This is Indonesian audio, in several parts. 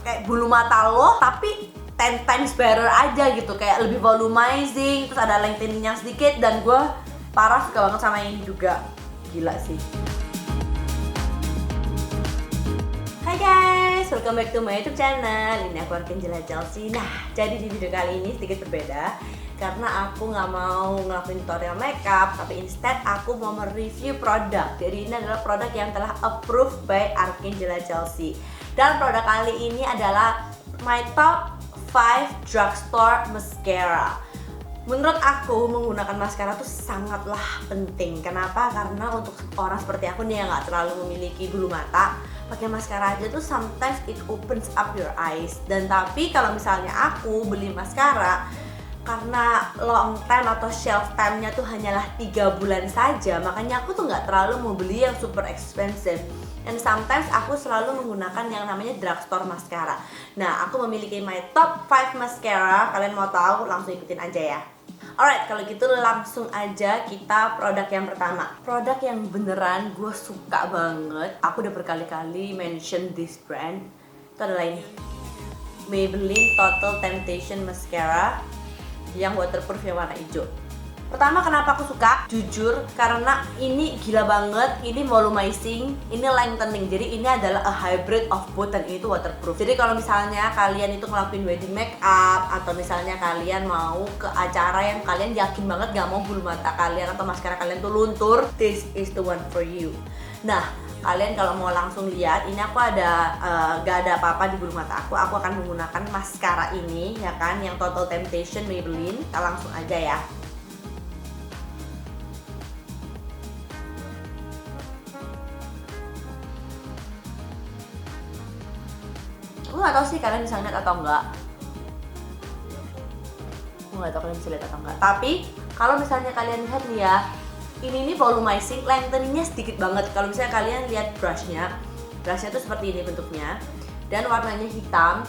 kayak bulu mata lo tapi 10 times better aja gitu, kayak lebih volumizing, terus ada lengtheningnya sedikit, dan gue parah suka banget sama ini juga, gila sih. Hai guys, welcome back to my YouTube channel. Ini aku Arkanjela Chelsea. Nah, jadi di video kali ini sedikit berbeda karena aku nggak mau ngelakuin tutorial makeup, tapi instead aku mau mereview produk. Jadi ini adalah produk yang telah approved by Arkanjela Chelsea. Dan produk kali ini adalah my top 5 drugstore mascara. Menurut aku menggunakan maskara tuh sangatlah penting. Kenapa? Karena untuk orang seperti aku nih yang nggak terlalu memiliki bulu mata, pakai maskara aja tuh sometimes it opens up your eyes. Dan tapi kalau misalnya aku beli maskara karena long time atau shelf time-nya tuh hanyalah 3 bulan saja, makanya aku tuh nggak terlalu mau beli yang super expensive. And sometimes aku selalu menggunakan yang namanya drugstore mascara. Nah, aku memiliki my top 5 mascara. Kalian mau tahu? Langsung ikutin aja ya. Alright, kalau gitu langsung aja kita produk yang pertama. Produk yang beneran gue suka banget. Aku udah berkali-kali mention this brand. Itu adalah ini, Maybelline Total Temptation Mascara yang waterproof yang warna hijau. Pertama, kenapa aku suka? Jujur, karena ini gila banget. Ini volumizing, ini lengthening. Jadi ini adalah a hybrid of both, dan ini tuh waterproof. Jadi kalau misalnya kalian itu ngelakuin wedding makeup, atau misalnya kalian mau ke acara yang kalian yakin banget gak mau bulu mata kalian atau maskara kalian tuh luntur, this is the one for you. Nah, kalian kalau mau langsung lihat, ini aku ada gak ada apa-apa di bulu mata aku akan menggunakan maskara ini, ya kan, yang Total Temptation Maybelline. Kita langsung aja ya. Aku nggak tahu sih kalian bisa lihat atau enggak. Aku nggak tahu kalian bisa lihat atau enggak. Tapi kalau misalnya kalian lihat nih ya, ini volumizing, lengtheningnya sedikit banget. Kalau misalnya kalian lihat brushnya tuh seperti ini bentuknya, dan warnanya hitam.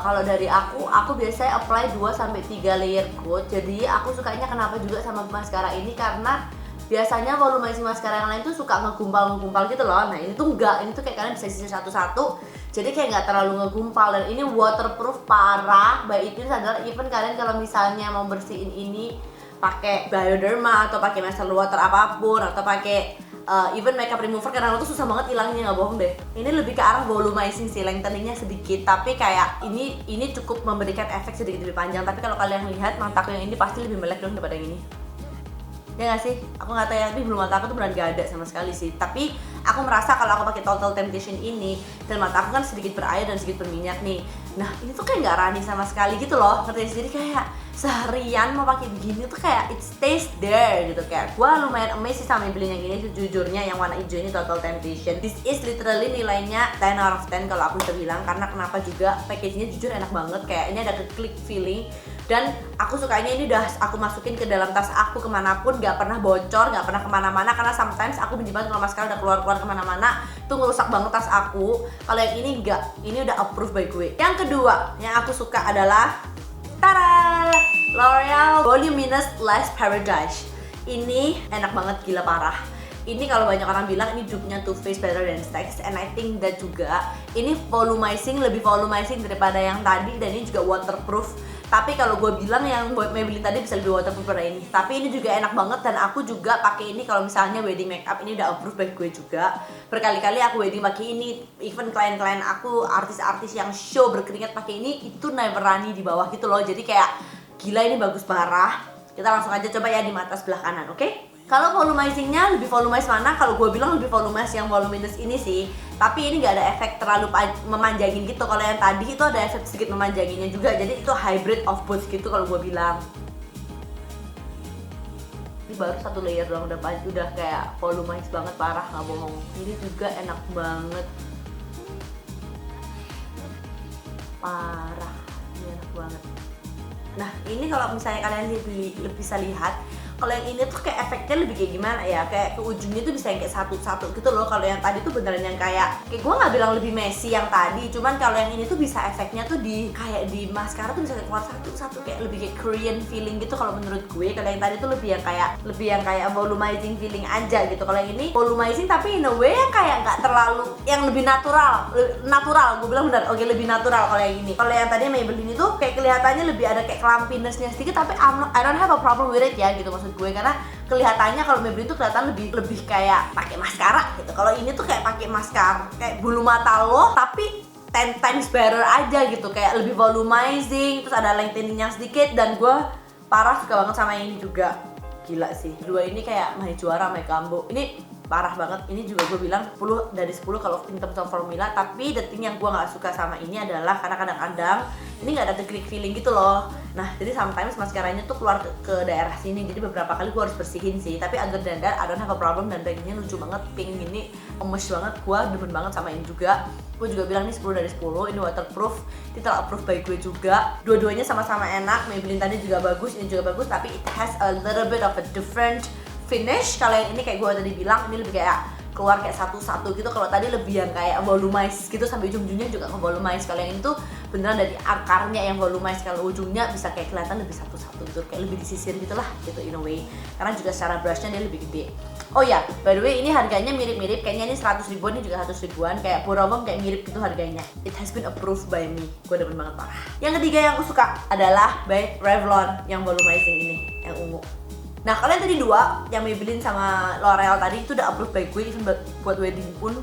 Kalau dari aku biasanya apply 2-3 layer coat. Jadi aku sukanya kenapa juga sama maskara ini, karena biasanya volumizing maskara yang lain tuh suka ngegumpal gitu loh. Nah ini tuh enggak, ini tuh kayak kalian bisa sisir satu-satu, jadi kayak nggak terlalu ngegumpal. Dan ini waterproof parah. By itu adalah even kalian kalau misalnya mau bersihin ini pakai Bioderma atau pakai micellar water apapun, atau pakai even makeup remover, karena itu susah banget hilangnya, nggak bohong deh. Ini lebih ke arah volumizing sih, lengtheningnya sedikit, tapi kayak ini cukup memberikan efek sedikit lebih panjang. Tapi kalau kalian lihat mataku yang ini pasti lebih melek dong daripada yang ini. Ya nggak sih? Aku nggak tahu ya, tapi bulu mata aku tuh beneran gak ada sama sekali sih. Tapi aku merasa kalau aku pakai Total Temptation ini, dan mata aku kan sedikit berair dan sedikit berminyak nih. Nah ini tuh kayak nggak running sama sekali gitu loh, ngerti? Jadi kayak seharian mau pakai begini tuh kayak it stays there gitu. Kayak gue lumayan amazed sih sama Maybelline yang ini sejujurnya, yang warna hijau ini Total Temptation. This is literally nilainya 10 out of 10 kalau aku bisa bilang. Karena kenapa juga, packagingnya jujur enak banget. Kayak ini ada ke-click feeling. Dan aku sukanya ini udah aku masukin ke dalam tas aku kemanapun, gak pernah bocor, gak pernah kemana-mana. Karena sometimes aku benci banget kalau maskara udah keluar-keluar kemana-mana, tuh ngerusak banget tas aku. Kalau yang ini enggak, ini udah approved by gue. Yang kedua yang aku suka adalah tada! L'Oreal Voluminous Lash Paradise. Ini enak banget, gila parah. Ini kalau banyak orang bilang ini dupe-nya Too Faced Better Than Sex, and I think that juga. Ini volumizing, lebih volumizing daripada yang tadi, dan ini juga waterproof. Tapi kalau gue bilang yang buat Maybelline tadi bisa lebih waterproof daripada ini. Tapi ini juga enak banget, dan aku juga pakai ini kalau misalnya wedding makeup. Ini udah approved by gue juga. Berkali-kali aku wedding pakai ini. Even klien-klien aku, artis-artis yang show berkeringat pakai ini, itu never runny di bawah gitu loh. Jadi kayak gila, ini bagus parah. Kita langsung aja coba ya di mata sebelah kanan, oke? Kalau volumizingnya lebih volumize mana? Kalau gue bilang lebih volumize yang voluminous ini sih. Tapi ini nggak ada efek terlalu memanjangin gitu. Kalau yang tadi itu ada efek sedikit memanjanginnya juga. Jadi itu hybrid of both gitu kalau gue bilang. Ini baru 1 layer doang udah kayak volumize banget parah, nggak bohong. Ini juga enak banget. Parah, ini enak banget. Nah ini kalau misalnya kalian bisa lihat, Kalau yang ini tuh kayak efeknya lebih kayak gimana ya, kayak ke ujungnya tuh bisa yang kayak satu-satu gitu loh. Kalau yang tadi tuh beneran yang kayak gue nggak bilang lebih messy yang tadi, cuman kalau yang ini tuh bisa efeknya tuh di kayak di maskara tuh bisa keluar satu-satu, kayak lebih kayak Korean feeling gitu kalau menurut gue. Kalau yang tadi tuh lebih yang kayak volumizing feeling aja gitu. Kalau yang ini volumizing tapi in a way yang kayak nggak terlalu, yang lebih natural, gue bilang benar, oke, lebih natural kalau yang ini. Kalau yang tadi Maybelline itu kayak kelihatannya lebih ada kayak clumpiness-nya sedikit, tapi I don't have a problem with it ya gitu maksud gue, karena kelihatannya kalau Maybelline tuh kelihatan lebih kayak pakai maskara gitu. Kalau ini tuh kayak pakai maskara, kayak bulu mata lo tapi 10 times better aja gitu, kayak lebih volumizing, terus ada lengthening yang sedikit, dan gue parah suka banget sama ini juga. Gila sih, dua ini kayak main juara sama Kambo. Ini parah banget, ini juga gue bilang 10 dari 10 kalau in terms of formula. Tapi the thing yang gue gak suka sama ini adalah karena kadang-kadang ini gak ada the click feeling gitu loh. Nah jadi sometimes maskaranya tuh keluar ke daerah sini, jadi beberapa kali gue harus bersihin sih. Tapi other than that, I don't have a problem, dan bagiannya lucu banget, pink ini emes banget. Gue demen banget sama ini juga. Gue juga bilang ini 10 dari 10, ini waterproof, title approved by gue juga. Dua-duanya sama-sama enak, Maybelline tadi juga bagus, ini juga bagus, tapi it has a little bit of a different finish. Kalau yang ini kayak gue tadi bilang, ini lebih kayak keluar kayak satu-satu gitu. Kalau tadi lebih yang kayak volumize gitu, sampai ujung-ujungnya juga ke volumize. Kalau yang itu beneran dari akarnya yang volumize, kalau ujungnya bisa kayak kelihatan lebih satu-satu gitu, kayak lebih disisir gitu lah gitu in a way. Karena juga secara brushnya dia lebih gede. Oh ya, by the way ini harganya mirip-mirip, kayaknya ini 100 ribuan, ini juga 100 ribuan, kayak Puromong kayak mirip gitu harganya. It has been approved by me, gue demen banget parah. Yang ketiga yang aku suka adalah by Revlon yang volumizing ini, yang ungu. Nah kalau yang tadi dua, yang Maybelline sama L'Oreal tadi itu udah approved by gue, even buat wedding pun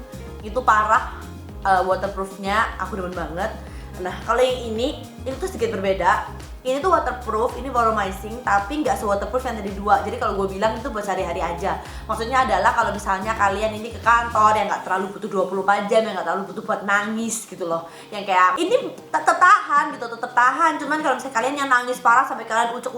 itu parah. Waterproofnya aku demen banget. Nah kalau yang ini tuh sedikit berbeda. Ini tuh waterproof, ini volumizing, tapi nggak se-waterproof yang tadi dua. Jadi kalau gue bilang itu buat sehari-hari aja. Maksudnya adalah kalau misalnya kalian ini ke kantor yang nggak terlalu butuh 24 jam, yang nggak terlalu butuh buat nangis gitu loh. Yang kayak ini tetap tahan gitu, tetap tahan. Cuman kalau misalnya kalian yang nangis parah sampai kalian ucuk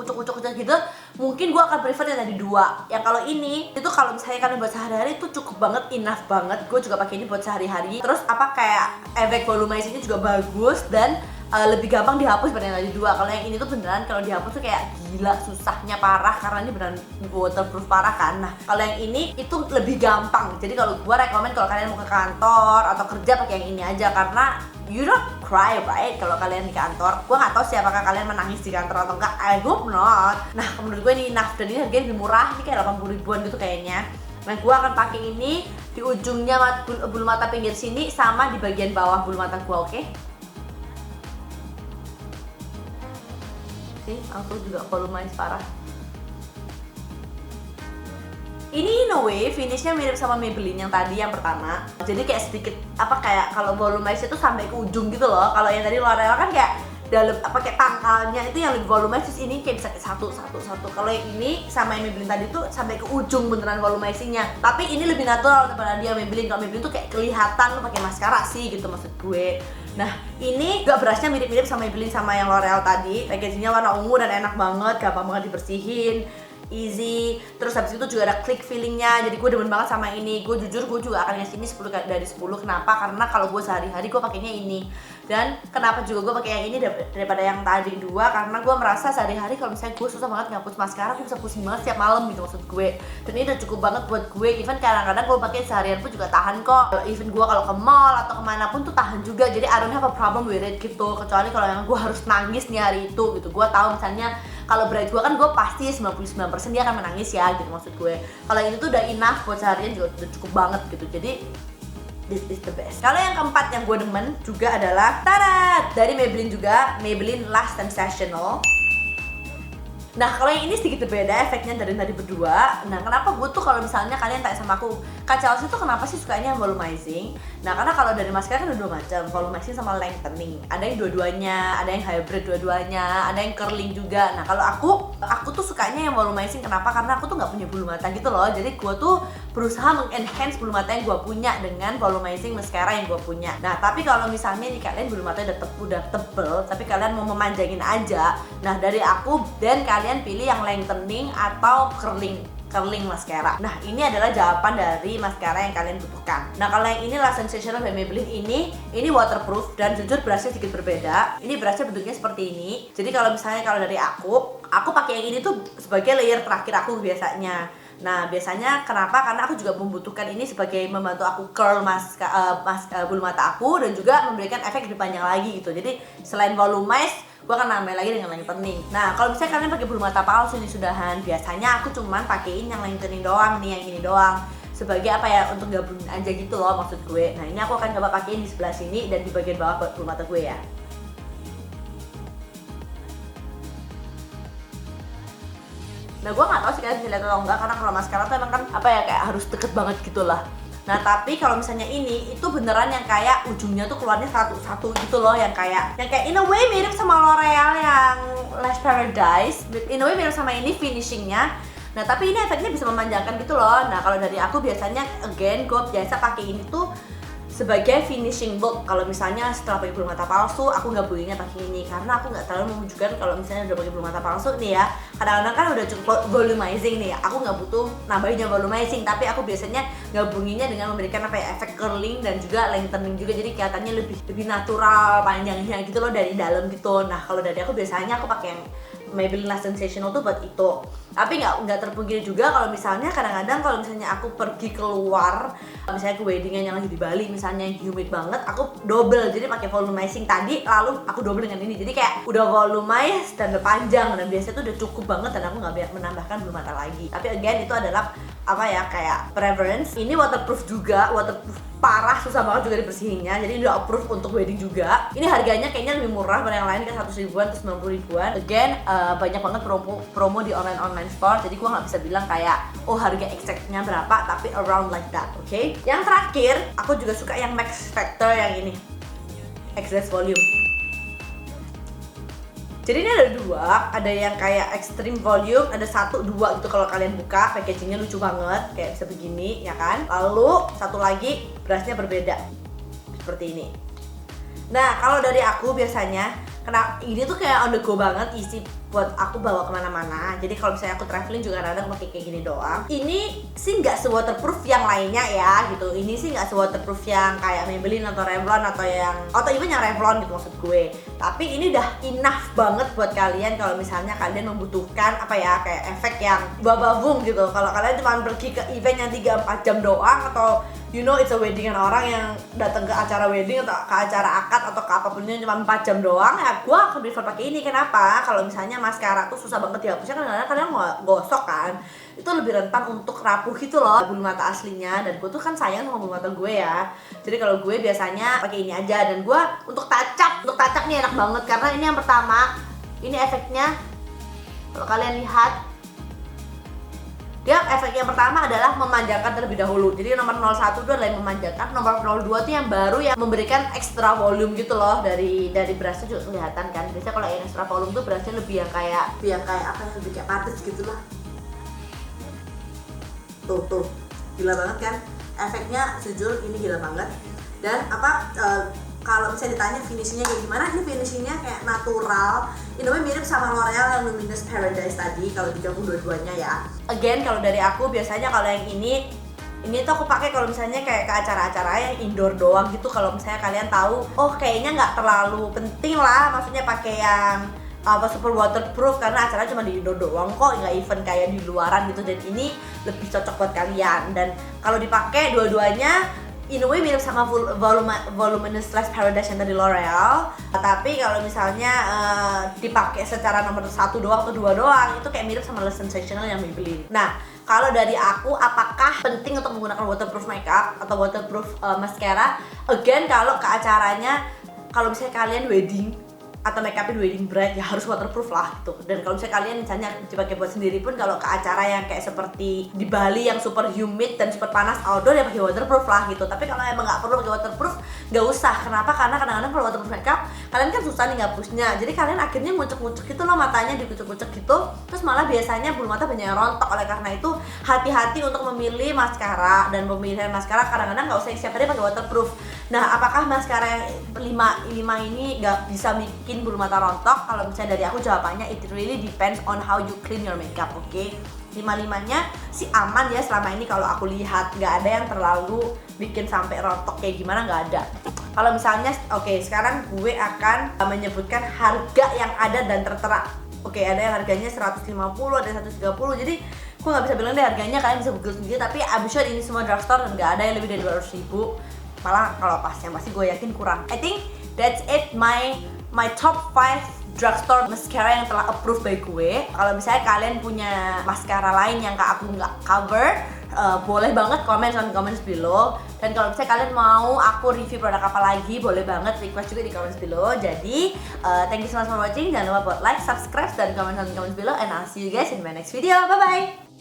gitu, mungkin gue akan prefer yang tadi dua. Yang kalau ini itu kalau misalnya kalian buat sehari-hari itu cukup banget, enough banget. Gue juga pakai ini buat sehari-hari. Terus kayak efek volumizingnya juga bagus, dan lebih gampang dihapus daripada yang tadi dua. Kalau yang ini tuh beneran kalau dihapus tuh kayak gila susahnya parah, karena ini beneran waterproof parah kan. Nah kalau yang ini itu lebih gampang. Jadi kalau gue rekomend kalau kalian mau ke kantor atau kerja pakai yang ini aja, karena you don't cry right kalau kalian di kantor. Gue nggak tahu sih apakah kalian menangis di kantor atau enggak, I hope not. Nah menurut gue ini enough, dan ini harganya lebih murah, ini kayak 80 ribuan gitu kayaknya. Nah gue akan pakai ini di ujungnya bulu mata pinggir sini sama di bagian bawah bulu mata gue, oke? Sih, aku juga volumize parah. Ini in a way finishnya mirip sama Maybelline yang tadi yang pertama. Jadi kayak sedikit kayak kalau volumize itu sampai ke ujung gitu loh. Kalau yang tadi L'Oreal kan kayak dalam kayak pangkalnya itu yang lebih volumize, terus ini kayak bisa kayak satu. Kalau yang ini sama yang Maybelline tadi tuh sampai ke ujung beneran volumizingnya. Tapi ini lebih natural daripada dia Maybelline. Kalau Maybelline tuh kayak kelihatan lo pakai maskara sih gitu maksud gue. Nah ini juga brushnya mirip-mirip sama Maybelline sama yang L'Oreal tadi. Packagingnya warna ungu dan enak banget, gampang banget dibersihin, easy. Terus habis itu juga ada click feelingnya, jadi gue demen banget sama ini. Gue jujur gue juga akan ngasih ini 10 dari 10. Kenapa? Karena kalau gue sehari-hari gue pakainya ini. Dan kenapa juga gue pakai yang ini daripada yang tadi dua, karena gue merasa sehari-hari kalau misalnya gue susah banget ngapus maskara, gue bisa pusing banget setiap malam gitu maksud gue. Dan ini udah cukup banget buat gue. Even kadang-kadang gue pakai seharian pun juga tahan kok. Even gue kalau ke mall atau kemana pun tuh tahan juga. Jadi I don't have a problem with it gitu. Kecuali kalau yang gue harus nangis nih hari itu gitu. Gue tahu misalnya kalau bride gue kan gue pasti 99% dia akan menangis ya gitu maksud gue. Kalau ini tuh udah enough buat seharian juga udah cukup banget gitu. Jadi this is the best. Kalau yang keempat yang gue demen juga adalah tarat dari Maybelline juga, Maybelline Last Sensational. Nah kalau yang ini sedikit berbeda efeknya dari tadi berdua. Nah kenapa gue tuh kalau misalnya kalian tanya sama aku, Kak Chelsea tuh kenapa sih sukanya volumizing? Nah karena kalau dari maskara kan ada dua macam, volumizing sama lengthening. Ada yang dua-duanya, ada yang hybrid dua-duanya, ada yang curling juga. Nah kalau aku tuh sukanya yang volumizing. Kenapa? Karena aku tuh nggak punya bulu mata gitu loh. Jadi gue tuh berusaha mengenhance bulu mata yang gue punya dengan volumizing mascara yang gue punya. Nah tapi kalau misalnya nih kalian bulu mata udah tebel, tapi kalian mau memanjangin aja, nah dari aku dan kalian pilih yang lengthening atau curling. curling mascara. Nah, ini adalah jawaban dari mascara yang kalian butuhkan. Nah, kalau yang ini La Sensational by Maybelline ini waterproof dan jujur brushnya sedikit berbeda. Ini brushnya bentuknya seperti ini. Jadi kalau misalnya dari aku pakai yang ini tuh sebagai layer terakhir aku biasanya. Nah, biasanya kenapa? Karena aku juga membutuhkan ini sebagai membantu aku curl bulu mata aku dan juga memberikan efek lebih panjang lagi gitu. Jadi selain volumize, gue akan nambah lagi dengan lengthening. Nah, kalau misalnya kalian pakai bulu mata palsu ini sudahan, biasanya aku cuman pakein yang lengthening doang nih, yang ini doang. Sebagai apa ya, untuk gabungin aja gitu loh maksud gue. Nah, ini aku akan coba pakein di sebelah sini dan di bagian bawah bulu mata gue ya. Nah, gue gak tau sih kalian bisa lihat atau enggak, karena kalau maskara tuh emang kan apa ya, kayak harus deket banget gitu lah. Nah, tapi kalau misalnya ini itu beneran yang kayak ujungnya tuh keluarnya satu-satu gitu loh, yang kayak in a way mirip sama L'Oreal yang Lash Paradise, in a way mirip sama ini finishingnya. Nah, tapi ini efeknya bisa memanjangkan gitu loh. Nah, kalau dari aku biasanya again gue biasa pakai ini tuh sebagai finishing look. Kalau misalnya setelah pakai bulu mata palsu, aku nggak gabunginnya pakai ini karena aku nggak terlalu menunjukkan kalau misalnya udah pakai bulu mata palsu nih ya. Kadang-kadang kan udah cukup volumizing nih. Aku nggak butuh nambahinnya volumizing, tapi aku biasanya gabunginnya dengan memberikan apa ya, efek curling dan juga lengthening juga. Jadi kelihatannya lebih natural panjangnya gitu loh dari dalam gitu. Nah, kalau dari aku biasanya aku pakai yang Maybelline La Sensational tuh buat itu. Tapi nggak terpungkiri juga kalau misalnya kadang-kadang kalau misalnya aku pergi keluar, misalnya ke weddingan yang lagi di Bali misalnya yang humid banget, aku double, jadi pakai volumizing tadi lalu aku double dengan ini, jadi kayak udah volumize dan udah panjang dan biasanya tuh udah cukup banget dan aku nggak menambahkan bulu mata lagi. Tapi again itu adalah apa ya, kayak preference. Ini waterproof juga, waterproof parah, susah banget juga dibersihinnya, jadi udah approve untuk wedding juga. Ini harganya kayaknya lebih murah daripada yang lain, kayak 100 ribuan terus 90 ribuan. Again banyak banget promo di online store, jadi gua nggak bisa bilang kayak oh harga exactnya berapa, tapi around like that, oke? Yang terakhir aku juga suka yang Max Factor yang ini, Excess Volume. Jadi ini ada dua, ada yang kayak extreme volume, ada 1, 2 gitu. Kalau kalian buka, packagingnya lucu banget, kayak bisa begini, ya kan? Lalu satu lagi, brushnya berbeda, seperti ini. Nah, kalau dari aku biasanya, karena ini tuh kayak on the go banget, isi buat aku bawa kemana-mana. Jadi kalau misalnya aku traveling juga kadang pakai kayak gini doang. Ini sih nggak se-waterproof yang lainnya ya gitu. Ini sih nggak se-waterproof yang kayak Maybelline atau Revlon atau even yang Revlon gitu maksud gue. Tapi ini udah enough banget buat kalian kalau misalnya kalian membutuhkan apa ya, kayak efek yang bababung gitu. Kalau kalian cuma pergi ke event yang 3-4 jam doang, atau you know it's a wedding orang yang datang ke acara wedding atau ke acara akad atau ke apapun yang cuma 4 jam doang, ya gue akan prefer pakai ini. Kenapa? Kalau misalnya maskara tuh susah banget dihapusnya, kadang-kadang kalian gosok kan, itu lebih rentan untuk rapuh gitu loh bulu mata aslinya. Dan gue tuh kan sayang sama bulu mata gue ya, jadi kalau gue biasanya pakai ini aja. Dan gue untuk touch up nih enak banget karena ini yang pertama, ini efeknya kalau kalian lihat, dia efek yang pertama adalah memanjangkan terlebih dahulu. Jadi nomor 01 itu adalah yang memanjangkan, nomor 02 itu yang baru, yang memberikan extra volume gitu loh. Dari brushnya juga kelihatan kan. Biasanya kalau yang extra volume tuh brushnya lebih yang kayak apa ya, lebih kayak patis gitu lah. Tuh gila banget kan efeknya, jujur ini gila banget. Dan kalau misalnya ditanya finishingnya kayak gimana, ini finishingnya kayak natural. Ini mirip sama L'Oreal yang Luminous Paradise tadi kalau digabung dua-duanya ya. Again kalau dari aku biasanya kalau yang ini tuh aku pakai kalau misalnya kayak ke acara-acara yang indoor doang gitu. Kalau misalnya kalian tahu, oh kayaknya nggak terlalu penting lah, maksudnya pakai yang super waterproof karena acaranya cuma di indoor doang kok, nggak event kayak di luaran gitu. Dan ini lebih cocok buat kalian. Dan kalau dipakai dua-duanya, in a way mirip sama Voluminous Lash Paradise yang dari L'Oreal. Tapi kalau misalnya dipakai secara nomor 1 doang atau 2 doang, itu kayak mirip sama La Sensational yang Maybelline. Nah, kalau dari aku, apakah penting untuk menggunakan waterproof makeup atau waterproof mascara? Again, kalau ke acaranya, kalau misalnya kalian wedding atau make upin wedding bride, ya harus waterproof lah gitu. Dan kalau misalnya kalian misalnya dipakai buat sendiri pun, kalau ke acara yang kayak seperti di Bali yang super humid dan super panas outdoor, ya pakai waterproof lah gitu. Tapi kalau emang nggak perlu pakai waterproof, nggak usah. Kenapa? Karena kadang-kadang kalau waterproof makeup, kalian kan susah nih ngapusnya. Jadi kalian akhirnya ngucek-ngucek gitu loh, matanya dikucek-kucek gitu. Terus malah biasanya bulu mata banyak yang rontok. Oleh karena itu, hati-hati untuk memilih maskara. Dan pemilihan maskara kadang-kadang nggak usah setiap hari pakai waterproof. Nah, apakah maskara yang 5 ini nggak bisa bikin bulu mata rontok? Kalau misalnya dari aku jawabannya, it really depends on how you clean your makeup, oke? 5-5-nya sih aman ya selama ini kalau aku lihat, nggak ada yang terlalu bikin sampai rontok kayak gimana, nggak ada. Kalau misalnya oke, sekarang gue akan menyebutkan harga yang ada dan tertera. Oke, ada yang harganya 150, ada 130, jadi gue nggak bisa bilang deh harganya, kalian bisa google sendiri. Tapi I'm sure ini semua drugstore dan nggak ada yang lebih dari 200.000. Malah kalau pas yang pasti gue yakin kurang. I think that's it, my top 5 drugstore mascara yang telah approved by gue. Kalau misalnya kalian punya mascara lain yang aku nggak cover, boleh banget komen di comments below. Dan kalau misalnya kalian mau aku review produk apa lagi, boleh banget request juga di comments below. Jadi thank you so much for watching. Jangan lupa buat like, subscribe, dan comment di comments below. And I'll see you guys in my next video. Bye bye.